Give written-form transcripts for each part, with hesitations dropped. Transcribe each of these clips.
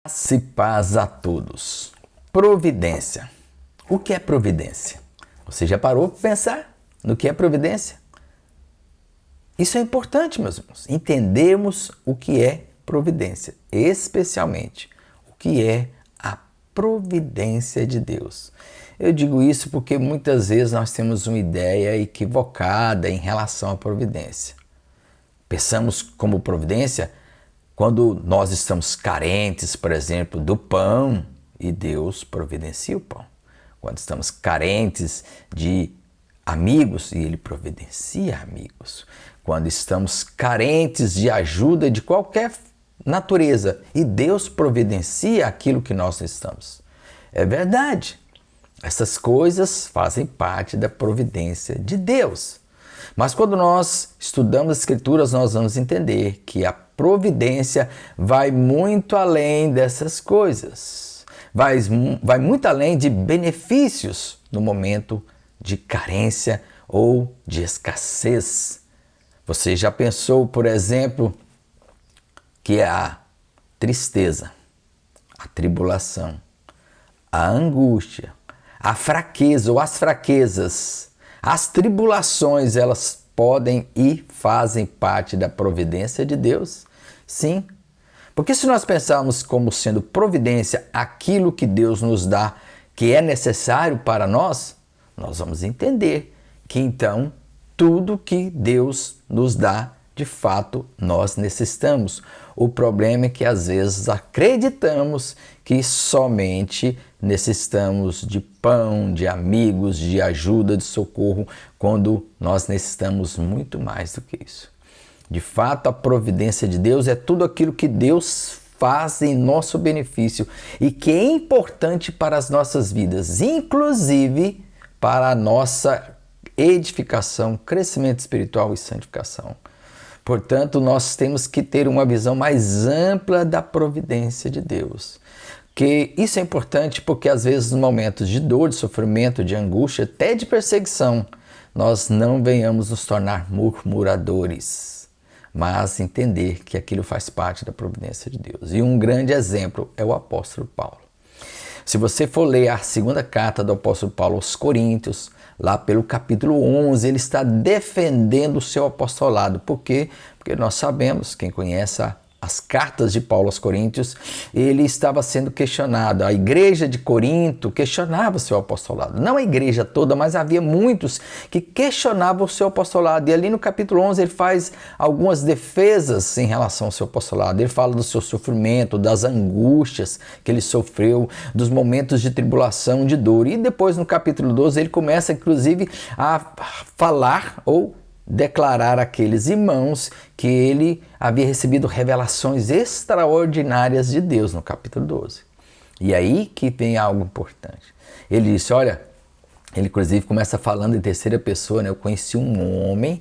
Graça e paz a todos. Providência. O que é providência? Você já parou para pensar no que é providência? Isso é importante, meus irmãos, entendermos o que é providência, especialmente o que é a providência de Deus. Eu digo isso porque muitas vezes nós temos uma ideia equivocada em relação à providência. Pensamos como providência quando nós estamos carentes, por exemplo, do pão, e Deus providencia o pão. Quando estamos carentes de amigos, e Ele providencia amigos. Quando estamos carentes de ajuda de qualquer natureza, e Deus providencia aquilo que nós necessitamos. É verdade. Essas coisas fazem parte da providência de Deus. Mas quando nós estudamos as Escrituras, nós vamos entender que a providência vai muito além dessas coisas. Vai muito além de benefícios no momento de carência ou de escassez. Você já pensou, por exemplo, que a tristeza, a tribulação, a angústia, a fraqueza ou as fraquezas, as tribulações, elas podem e fazem parte da providência de Deus? Sim. Porque se nós pensarmos como sendo providência aquilo que Deus nos dá, que é necessário para nós, nós vamos entender que então tudo que Deus nos dá, de fato, nós necessitamos. O problema é que às vezes acreditamos que somente necessitamos de pão, de amigos, de ajuda, de socorro, quando nós necessitamos muito mais do que isso. De fato, a providência de Deus é tudo aquilo que Deus faz em nosso benefício e que é importante para as nossas vidas, inclusive para a nossa edificação, crescimento espiritual e santificação. Portanto, nós temos que ter uma visão mais ampla da providência de Deus. Que isso é importante porque às vezes nos momentos de dor, de sofrimento, de angústia, até de perseguição, nós não venhamos nos tornar murmuradores, mas entender que aquilo faz parte da providência de Deus. E um grande exemplo é o apóstolo Paulo. Se você for ler a segunda carta do apóstolo Paulo aos Coríntios, lá pelo capítulo 11, ele está defendendo o seu apostolado. Por quê? Porque nós sabemos, quem conhece as cartas de Paulo aos Coríntios, ele estava sendo questionado. A igreja de Corinto questionava o seu apostolado. Não a igreja toda, mas havia muitos que questionavam o seu apostolado. E ali no capítulo 11 ele faz algumas defesas em relação ao seu apostolado. Ele fala do seu sofrimento, das angústias que ele sofreu, dos momentos de tribulação, de dor. E depois no capítulo 12 ele começa inclusive a falar ou declarar àqueles irmãos que ele havia recebido revelações extraordinárias de Deus no capítulo 12. E aí que vem algo importante. Ele disse, olha, ele inclusive começa falando em terceira pessoa, né? Eu conheci um homem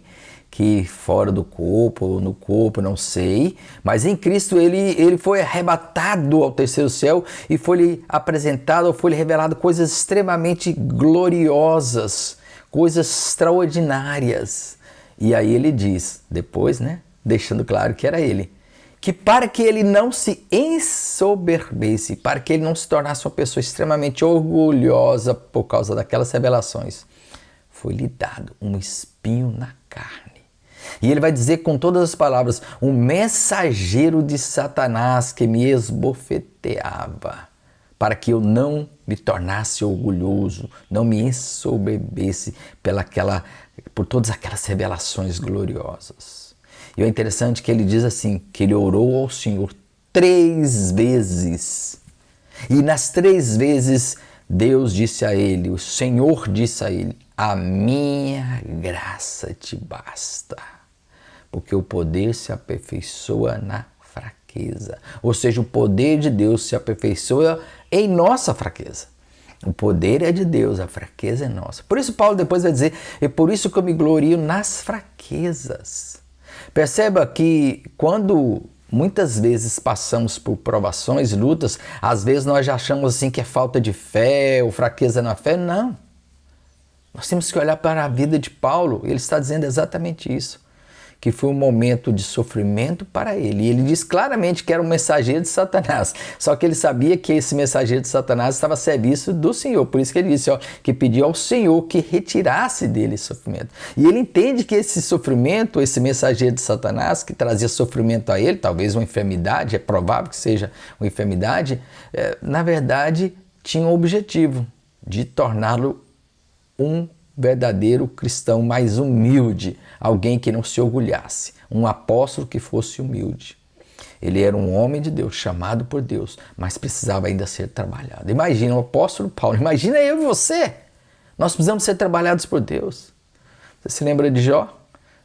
que fora do corpo, ou no corpo, não sei, mas em Cristo ele foi arrebatado ao terceiro céu e foi-lhe apresentado, ou foi-lhe revelado coisas extremamente gloriosas, coisas extraordinárias. E aí ele diz, depois, né, deixando claro que era ele, que para que ele não se ensoberbecesse, para que ele não se tornasse uma pessoa extremamente orgulhosa por causa daquelas revelações, foi-lhe dado um espinho na carne. E ele vai dizer com todas as palavras, um mensageiro de Satanás que me esbofeteava, para que eu não me tornasse orgulhoso, não me ensoberbecesse por todas aquelas revelações gloriosas. E o interessante é que ele diz assim, que ele orou ao Senhor 3 vezes. E nas 3 vezes Deus disse a ele, o Senhor disse a ele, a minha graça te basta, porque o poder se aperfeiçoa na fraqueza. Ou seja, o poder de Deus se aperfeiçoa em nossa fraqueza. O poder é de Deus, a fraqueza é nossa. Por isso Paulo depois vai dizer, é por isso que eu me glorio nas fraquezas. Perceba que quando muitas vezes passamos por provações, lutas, às vezes nós já achamos assim que é falta de fé ou fraqueza na fé. Não. Nós temos que olhar para a vida de Paulo, ele está dizendo exatamente isso. que foi um momento de sofrimento para ele. E ele diz claramente que era um mensageiro de Satanás. Só que ele sabia que esse mensageiro de Satanás estava a serviço do Senhor. Por isso que ele disse, ó, que pediu ao Senhor que retirasse dele esse sofrimento. E ele entende que esse sofrimento, esse mensageiro de Satanás, que trazia sofrimento a ele, talvez uma enfermidade, é provável que seja uma enfermidade, na verdade tinha um objetivo de torná-lo um verdadeiro cristão mais humilde, alguém que não se orgulhasse, um apóstolo que fosse humilde. Ele era um homem de Deus, chamado por Deus, mas precisava ainda ser trabalhado. Imagina o apóstolo Paulo, imagina eu e você. Nós precisamos ser trabalhados por Deus. Você se lembra de Jó?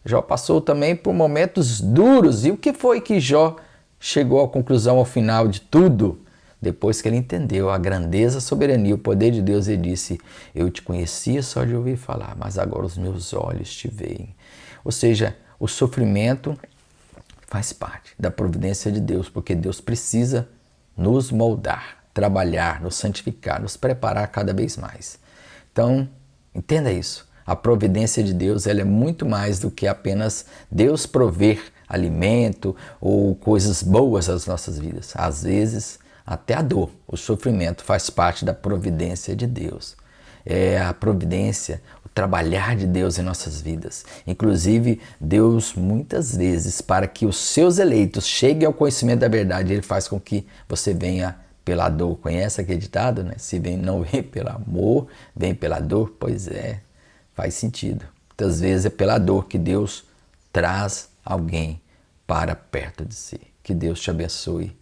Jó passou também por momentos duros. E o que foi que Jó chegou à conclusão ao final de tudo? Depois que ele entendeu a grandeza, a soberania, o poder de Deus, ele disse, eu te conhecia só de ouvir falar, mas agora os meus olhos te veem. Ou seja, o sofrimento faz parte da providência de Deus, porque Deus precisa nos moldar, trabalhar, nos santificar, nos preparar cada vez mais. Então, entenda isso. A providência de Deus, ela é muito mais do que apenas Deus prover alimento ou coisas boas às nossas vidas. Às vezes, até a dor, o sofrimento faz parte da providência de Deus. É a providência, o trabalhar de Deus em nossas vidas. Inclusive, Deus muitas vezes, para que os seus eleitos cheguem ao conhecimento da verdade, Ele faz com que você venha pela dor. Conhece aquele ditado, né? Se não vem pelo amor, vem pela dor. Pois é, faz sentido. Muitas vezes é pela dor que Deus traz alguém para perto de si. Que Deus te abençoe.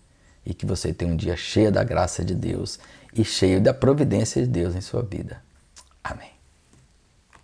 E que você tenha um dia cheio da graça de Deus e cheio da providência de Deus em sua vida. Amém.